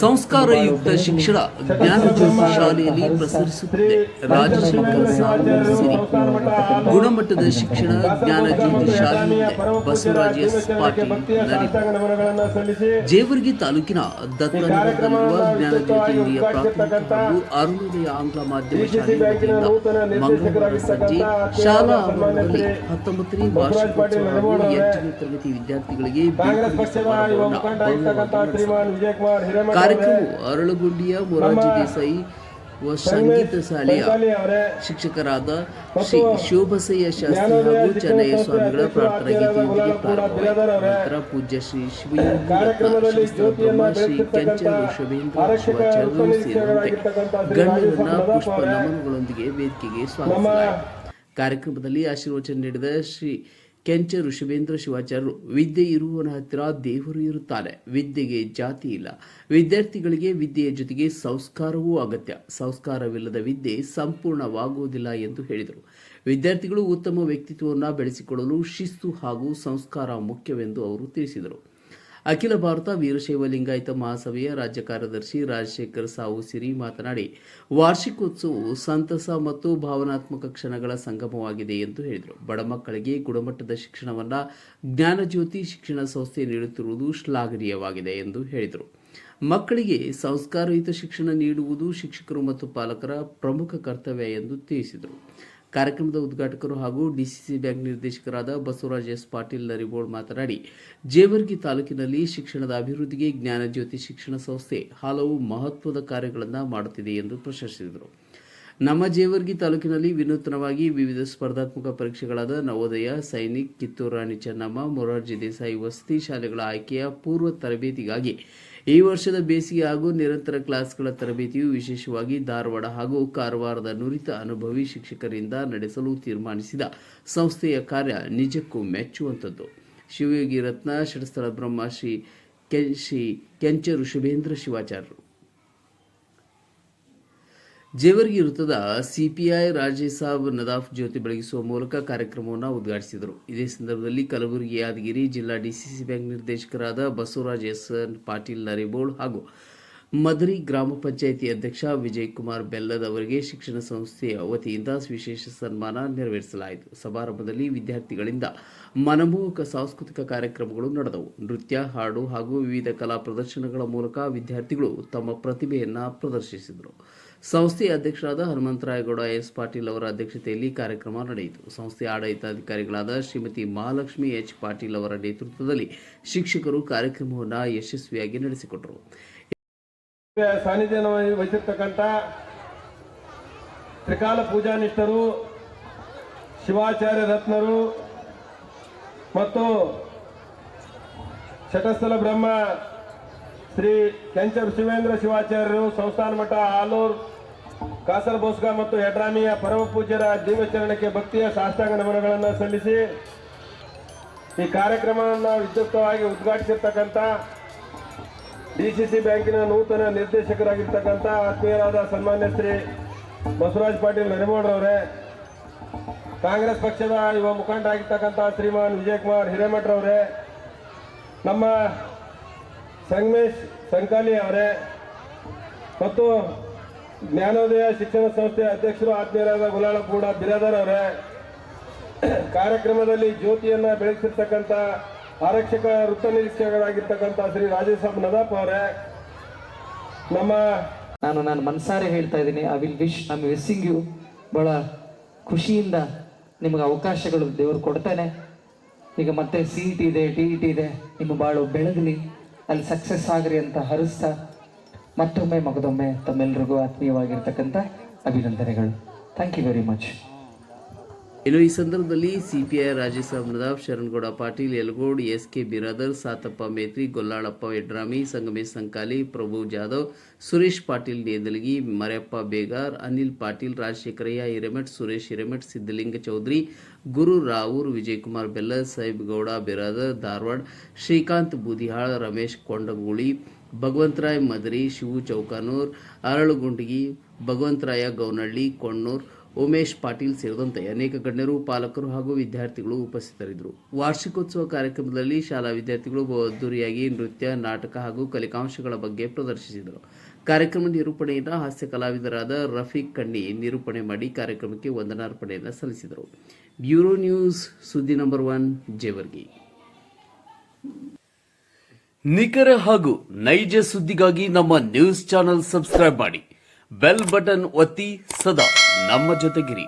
ಸಂಸ್ಕಾರಯುಕ್ತ ಶಿಕ್ಷಣ ಜ್ಞಾನಜ್ಯೋತಿ ಶಾಲೆಯಲ್ಲಿ ಪ್ರಸರಿಸುತ್ತಿದೆ. ರಾಜಶೇಖರ ಸಾವು ಸಿರಿ ಗುಣಮಟ್ಟದ ಶಿಕ್ಷಣ ಜ್ಞಾನಜ್ಯೋತಿ ಶಾಲೆಯಲ್ಲಿದೆ. ಬಸವರಾಜ ಎಸ್ ಪಾಟೀಲ್ ಜೇವರ್ಗಿ ತಾಲೂಕಿನ ದತ್ತನಗರದಲ್ಲಿರುವ ಜ್ಞಾನಜ್ಯೋತಿ ಹಿರಿಯ ಪ್ರಾಥಮಿಕ ಹಾಗೂ ಅರುಣೋದಯ ಆಂಗ್ಲ ಮಾಧ್ಯಮ ಶಾಲೆ ವತಿಯಿಂದ ಮಂಗಳವಾರ ಸಂಜೆ ಶಾಲಾ ಆವರಣದಲ್ಲಿ 19ನೇ ವಾರ್ಷಿಕೋತ್ಸವ ಹಾಗೂ 8ನೇ ತರಗತಿ ವಿದ್ಯಾರ್ಥಿಗಳಿಗೆ ಕಾರ್ಯಕ್ರಮವು ಅರಳಗುಂಡಿಯ ಮೊರಾರ್ಜಿ ದೇಸಾಯಿ ಸಂಗೀತ ಶಾಲೆಯ ಶಿಕ್ಷಕರಾದ ಶ್ರೀ ಶಿವಬಸಯ್ಯ ಶಾಸ್ತ್ರಿ ಹಾಗೂ ಚೆನ್ನಯ್ಯ ಸ್ವಾಮಿಗಳ ಪ್ರಾರ್ಥನಾ ಗೀತೆಯೊಂದಿಗೆ ಪ್ರಾರಂಭವಾಯಿತು. ನಂತರ ಪೂಜ್ಯ ಶ್ರೀ ಶಿವಯೋಗಿ ರತ್ನ ಬ್ರಹ್ಮ ಶ್ರೀ ಕೆಂಚ ಋಷಭೇಂದ್ರ ಶಿವಾಚಾರ್ಯರು ಸೇರಿದಂತೆ ಗಣ್ಯರನ್ನ ಪುಷ್ಪ ನಮನಗಳೊಂದಿಗೆ ವೇದಿಕೆಗೆ ಸ್ವಾಗತಿಸಲಾಯಿತು. ಕಾರ್ಯಕ್ರಮದಲ್ಲಿ ಆಶೀರ್ವಚನ ನೀಡಿದ ಶ್ರೀ ಕೆಂಚ ಋಷಭೇಂದ್ರ ಶಿವಾಚಾರ್ಯರು, ವಿದ್ಯೆ ಇರುವವನ ಹತ್ತಿರ ದೇವರು ಇರುತ್ತಾನೆ. ವಿದ್ಯೆಗೆ ಜಾತಿ ಇಲ್ಲ. ವಿದ್ಯಾರ್ಥಿಗಳಿಗೆ ವಿದ್ಯೆಯ ಜೊತೆಗೆ ಸಂಸ್ಕಾರವೂ ಅಗತ್ಯ. ಸಂಸ್ಕಾರವಿಲ್ಲದ ವಿದ್ಯೆ ಸಂಪೂರ್ಣವಾಗುವುದಿಲ್ಲ ಎಂದು ಹೇಳಿದರು. ವಿದ್ಯಾರ್ಥಿಗಳು ಉತ್ತಮ ವ್ಯಕ್ತಿತ್ವವನ್ನು ಬೆಳೆಸಿಕೊಳ್ಳಲು ಶಿಸ್ತು ಹಾಗೂ ಸಂಸ್ಕಾರ ಮುಖ್ಯವೆಂದು ಅವರು ತಿಳಿಸಿದರು. ಅಖಿಲ ಭಾರತ ವೀರಶೈವ ಲಿಂಗಾಯತ ಮಹಾಸಭೆಯ ರಾಜ್ಯ ಕಾರ್ಯದರ್ಶಿ ರಾಜಶೇಖರ ಸಾವು ಸಿರಿ ಮಾತನಾಡಿ, ವಾರ್ಷಿಕೋತ್ಸವವು ಸಂತಸ ಮತ್ತು ಭಾವನಾತ್ಮಕ ಕ್ಷಣಗಳ ಸಂಗಮವಾಗಿದೆ ಎಂದು ಹೇಳಿದರು. ಬಡ ಮಕ್ಕಳಿಗೆ ಗುಣಮಟ್ಟದ ಶಿಕ್ಷಣವನ್ನು ಜ್ಞಾನಜ್ಯೋತಿ ಶಿಕ್ಷಣ ಸಂಸ್ಥೆ ನೀಡುತ್ತಿರುವುದು ಶ್ಲಾಘನೀಯವಾಗಿದೆ ಎಂದು ಹೇಳಿದರು. ಮಕ್ಕಳಿಗೆ ಸಂಸ್ಕಾರಯುತ ಶಿಕ್ಷಣ ನೀಡುವುದು ಶಿಕ್ಷಕರು ಮತ್ತು ಪಾಲಕರ ಪ್ರಮುಖ ಕರ್ತವ್ಯ ಎಂದು ತಿಳಿಸಿದರು. ಕಾರ್ಯಕ್ರಮದ ಉದ್ಘಾಟಕರು ಹಾಗೂ ಡಿಸಿಸಿ ಬ್ಯಾಂಕ್ ನಿರ್ದೇಶಕರಾದ ಬಸವರಾಜ ಎಸ್ ಪಾಟೀಲ್ ನರಿಬೋಳ್ ಮಾತನಾಡಿ, ಜೇವರ್ಗಿ ತಾಲೂಕಿನಲ್ಲಿ ಶಿಕ್ಷಣದ ಅಭಿವೃದ್ಧಿಗೆ ಜ್ಞಾನಜ್ಯೋತಿ ಶಿಕ್ಷಣ ಸಂಸ್ಥೆ ಹಲವು ಮಹತ್ವದ ಕಾರ್ಯಗಳನ್ನು ಮಾಡುತ್ತಿದೆ ಎಂದು ಪ್ರಶಂಸಿಸಿದರು. ನಮ್ಮ ಜೇವರ್ಗಿ ತಾಲೂಕಿನಲ್ಲಿ ವಿನೂತನವಾಗಿ ವಿವಿಧ ಸ್ಪರ್ಧಾತ್ಮಕ ಪರೀಕ್ಷೆಗಳಾದ ನವೋದಯ, ಸೈನಿಕ್, ಕಿತ್ತೂರು ರಾಣಿ ಚೆನ್ನಮ್ಮ, ಮೊರಾರ್ಜಿ ದೇಸಾಯಿ ವಸತಿ ಶಾಲೆಗಳ ಆಯ್ಕೆಯ ಪೂರ್ವ ತರಬೇತಿಗಾಗಿ ಈ ವರ್ಷದ ಬೇಸಿಗೆ ಹಾಗೂ ನಿರಂತರ ಕ್ಲಾಸ್ಗಳ ತರಬೇತಿಯು ವಿಶೇಷವಾಗಿ ಧಾರವಾಡ ಹಾಗೂ ಕಾರವಾರದ ನುರಿತ ಅನುಭವಿ ಶಿಕ್ಷಕರಿಂದ ನಡೆಸಲು ತೀರ್ಮಾನಿಸಿದ ಸಂಸ್ಥೆಯ ಕಾರ್ಯ ನಿಜಕ್ಕೂ ಮೆಚ್ಚುವಂಥದ್ದು. ಶಿವಯೋಗಿ ರತ್ನ ಷಡಸ್ಥಳ ಬ್ರಹ್ಮ ಶ್ರೀ ಕೆಂಚ ಋಷಭೇಂದ್ರ ಶಿವಾಚಾರ್ಯರು ಜೇವರ್ಗಿ ವೃತ್ತದ ಸಿಪಿಐ ರಾಜೇಸಾಬ್ ನದಾಫ್ ಜ್ಯೋತಿ ಬೆಳಗಿಸುವ ಮೂಲಕ ಕಾರ್ಯಕ್ರಮವನ್ನು ಉದ್ಘಾಟಿಸಿದರು. ಇದೇ ಸಂದರ್ಭದಲ್ಲಿ ಕಲಬುರಗಿ ಯಾದಗಿರಿ ಜಿಲ್ಲಾ ಡಿಸಿಸಿ ಬ್ಯಾಂಕ್ ನಿರ್ದೇಶಕರಾದ ಬಸವರಾಜ ಎಸ್ ಪಾಟೀಲ್ ನರಿಬೋಳ್ ಹಾಗೂ ಮದರಿ ಗ್ರಾಮ ಪಂಚಾಯಿತಿ ಅಧ್ಯಕ್ಷ ವಿಜಯಕುಮಾರ್ ಬೆಲ್ಲದ್ ಅವರಿಗೆ ಶಿಕ್ಷಣ ಸಂಸ್ಥೆಯ ವತಿಯಿಂದ ವಿಶೇಷ ಸನ್ಮಾನ ನೆರವೇರಿಸಲಾಯಿತು. ಸಮಾರಂಭದಲ್ಲಿ ವಿದ್ಯಾರ್ಥಿಗಳಿಂದ ಮನಮೋಹಕ ಸಾಂಸ್ಕೃತಿಕ ಕಾರ್ಯಕ್ರಮಗಳು ನಡೆದವು. ನೃತ್ಯ, ಹಾಡು ಹಾಗೂ ವಿವಿಧ ಕಲಾ ಪ್ರದರ್ಶನಗಳ ಮೂಲಕ ವಿದ್ಯಾರ್ಥಿಗಳು ತಮ್ಮ ಪ್ರತಿಭೆಯನ್ನು ಪ್ರದರ್ಶಿಸಿದರು. ಸಂಸ್ಥೆಯ ಅಧ್ಯಕ್ಷರಾದ ಹನುಮಂತರಾಯಗೌಡ ಎಸ್ ಪಾಟೀಲ್ ಅವರ ಅಧ್ಯಕ್ಷತೆಯಲ್ಲಿ ಕಾರ್ಯಕ್ರಮ ನಡೆಯಿತು. ಸಂಸ್ಥೆಯ ಆಡಳಿತಾಧಿಕಾರಿಗಳಾದ ಶ್ರೀಮತಿ ಮಹಾಲಕ್ಷ್ಮಿ ಎಚ್ ಪಾಟೀಲ್ ಅವರ ನೇತೃತ್ವದಲ್ಲಿ ಶಿಕ್ಷಕರು ಕಾರ್ಯಕ್ರಮವನ್ನು ಯಶಸ್ವಿಯಾಗಿ ನಡೆಸಿಕೊಟ್ಟರು. ಸಾನ್ನಿಧ್ಯ ವಹಿಸಿರ್ತಕ್ಕಂಥ ತ್ರಿಕಾಲ ಪೂಜಾನಿಷ್ಠರು, ಶಿವಾಚಾರ್ಯ ರತ್ನರು ಮತ್ತು ಷಟಸ್ಥಲ ಬ್ರಹ್ಮ ಶ್ರೀ ಕೆಂಚ ಋಷಭೇಂದ್ರ ಶಿವಾಚಾರ್ಯರು, ಸಂಸ್ಥಾನ ಮಠ ಆಲೂರು, ಕಾಸರಬೋಸ್ಗ ಮತ್ತು ಯಡ್ರಾಮಿಯ ಪರಮ ಪೂಜ್ಯರ ದಿವ್ಯಚರಣಕ್ಕೆ ಭಕ್ತಿಯ ಸಾಷ್ಟಾಂಗ ನಮನಗಳನ್ನು ಸಲ್ಲಿಸಿ ಈ ಕಾರ್ಯಕ್ರಮವನ್ನು ವಿದ್ಯುಕ್ತವಾಗಿ ಉದ್ಘಾಟಿಸಿರ್ತಕ್ಕಂಥ ಡಿಸಿಸಿ ಬ್ಯಾಂಕಿನ ನೂತನ ನಿರ್ದೇಶಕರಾಗಿರ್ತಕ್ಕಂಥ ಆತ್ಮೀಯರಾದ ಸನ್ಮಾನ್ಯ ಶ್ರೀ ಬಸವರಾಜ ಪಾಟೀಲ್ ನರಿಬೋಳ್ರವರೇ, ಕಾಂಗ್ರೆಸ್ ಪಕ್ಷದ ಯುವ ಮುಖಂಡರಾಗಿರ್ತಕ್ಕಂಥ ಶ್ರೀಮಾನ್ ವಿಜಯಕುಮಾರ್ ಹಿರೇಮಠರವರೇ, ನಮ್ಮ ಸಂಗಮೇಶ್ ಸಂಕಾಲಿ ಅವರೇ ಮತ್ತು ಜ್ಞಾನೋದಯ ಶಿಕ್ಷಣ ಸಂಸ್ಥೆಯ ಅಧ್ಯಕ್ಷರು ಆತ್ಮೀಯರಾದ ಗುಲಾಳಗೌಡ ಬಿರಾದರ್ ಅವರೇ, ಕಾರ್ಯಕ್ರಮದಲ್ಲಿ ಜ್ಯೋತಿಯನ್ನು ಬೆಳಗಿಸಿರ್ತಕ್ಕಂಥ ಆರಕ್ಷಕ ವೃತ್ತ ನಿರೀಕ್ಷಕರಾಗಿರ್ತಕ್ಕಂಥ ಶ್ರೀ ರಾಜೇಶ್ ನದಾಫ್ ಅವರೇ, ನಾನು ಮನಸಾರೆ ಹೇಳ್ತಾ ಇದ್ದೀನಿ, ಐ ವಿಶಿಂಗ್ ಯು ಬಹಳ ಖುಷಿಯಿಂದ ನಿಮಗೆ ಅವಕಾಶಗಳು ದೇವರು ಕೊಡ್ತಾನೆ. ಈಗ ಮತ್ತೆ CET ಇದೆ, TET ಇದೆ, ನಿಮ್ಮ ಬಾಳು ಬೆಳಗಲಿ, ಅಲ್ಲಿ ಸಕ್ಸಸ್ ಆಗ್ರಿ ಅಂತ ಹರಿಸ್ತಾ ಮತ್ತೊಮ್ಮೆ ಮಗದೊಮ್ಮೆ ತಮ್ಮೆಲ್ಲರಿಗೂ ಆತ್ಮೀಯವಾಗಿರ್ತಕ್ಕಂಥ ಅಭಿನಂದನೆಗಳು. Thank you very much. ಇನ್ನು ಈ ಸಂದರ್ಭದಲ್ಲಿ ಸಿಪಿಐ ರಾಜೇಸಾಬ್ ನದಾಫ್, ಶರಣಗೌಡ ಪಾಟೀಲ್ ಯಲಗೋಡ್, SK ಬಿರಾದರ್, ಸಾತಪ್ಪ ಮೇತ್ರಿ, ಗೊಲ್ಲಾಳಪ್ಪ ಯಡ್ರಾಮಿ, ಸಂಗಮೇಶ್ ಸಂಕಾಲಿ, ಪ್ರಭು ಜಾಧವ್, ಸುರೇಶ್ ಪಾಟೀಲ್ ನೇದಲಗಿ, ಮರ್ಯಪ್ಪ ಬೇಗಾರ್, ಅನಿಲ್ ಪಾಟೀಲ್, ರಾಜಶೇಖರಯ್ಯ ಹಿರೇಮಠ್, ಸುರೇಶ್ ಹಿರೇಮಠ್, ಸಿದ್ದಲಿಂಗ ಚೌಧರಿ, ಗುರು ರಾವೂರ್, ವಿಜಯಕುಮಾರ್ ಬೆಲ್ಲದ್, ಸಾಹಿಬ್ ಗೌಡ ಬಿರಾದರ್ ಧಾರವಾಡ, ಶ್ರೀಕಾಂತ್ ಬೂದಿಹಾಳ್, ರಮೇಶ್ ಕೊಂಡಗೂಳಿ, ಭಗವಂತರಾಯ್ ಮದರಿ, ಶಿವು ಚೌಕಾನೂರ್, ಅರಳುಗುಂಡಗಿ, ಭಗವಂತರಾಯ ಗೌನಹಳ್ಳಿ, ಕೊಣ್ಣೂರ್, ಉಮೇಶ್ ಪಾಟೀಲ್ ಸೇರಿದಂತೆ ಅನೇಕ ಗಣ್ಯರು, ಪಾಲಕರು ಹಾಗೂ ವಿದ್ಯಾರ್ಥಿಗಳು ಉಪಸ್ಥಿತರಿದ್ದರು. ವಾರ್ಷಿಕೋತ್ಸವ ಕಾರ್ಯಕ್ರಮದಲ್ಲಿ ಶಾಲಾ ವಿದ್ಯಾರ್ಥಿಗಳು ಅದ್ದೂರಿಯಾಗಿ ನೃತ್ಯ, ನಾಟಕ ಹಾಗೂ ಕಲಿಕಾಂಶಗಳ ಬಗ್ಗೆ ಪ್ರದರ್ಶಿಸಿದರು. ಕಾರ್ಯಕ್ರಮ ನಿರೂಪಣೆಯನ್ನು ಹಾಸ್ಯ ಕಲಾವಿದರಾದ ರಫೀಕ್ ಕಣ್ಣಿ ನಿರೂಪಣೆ ಮಾಡಿ ಕಾರ್ಯಕ್ರಮಕ್ಕೆ ವಂದನಾರ್ಪಣೆಯನ್ನು ಸಲ್ಲಿಸಿದರು. ಬ್ಯೂರೋ ನ್ಯೂಸ್, ಸುದ್ದಿ ನಂಬರ್ 1, ಜೇವರ್ಗಿ. ನಿಖರ ಹಾಗೂ ನೈಜ ಸುದ್ದಿಗಾಗಿ ನಮ್ಮ ನ್ಯೂಸ್ ಚಾನೆಲ್ ಸಬ್ಸ್ಕ್ರೈಬ್ ಮಾಡಿ, ಬೆಲ್ ಬಟನ್ ಒತ್ತಿ ಸದಾ ನಮ್ಮ ಜೊತೆಗಿರಿ.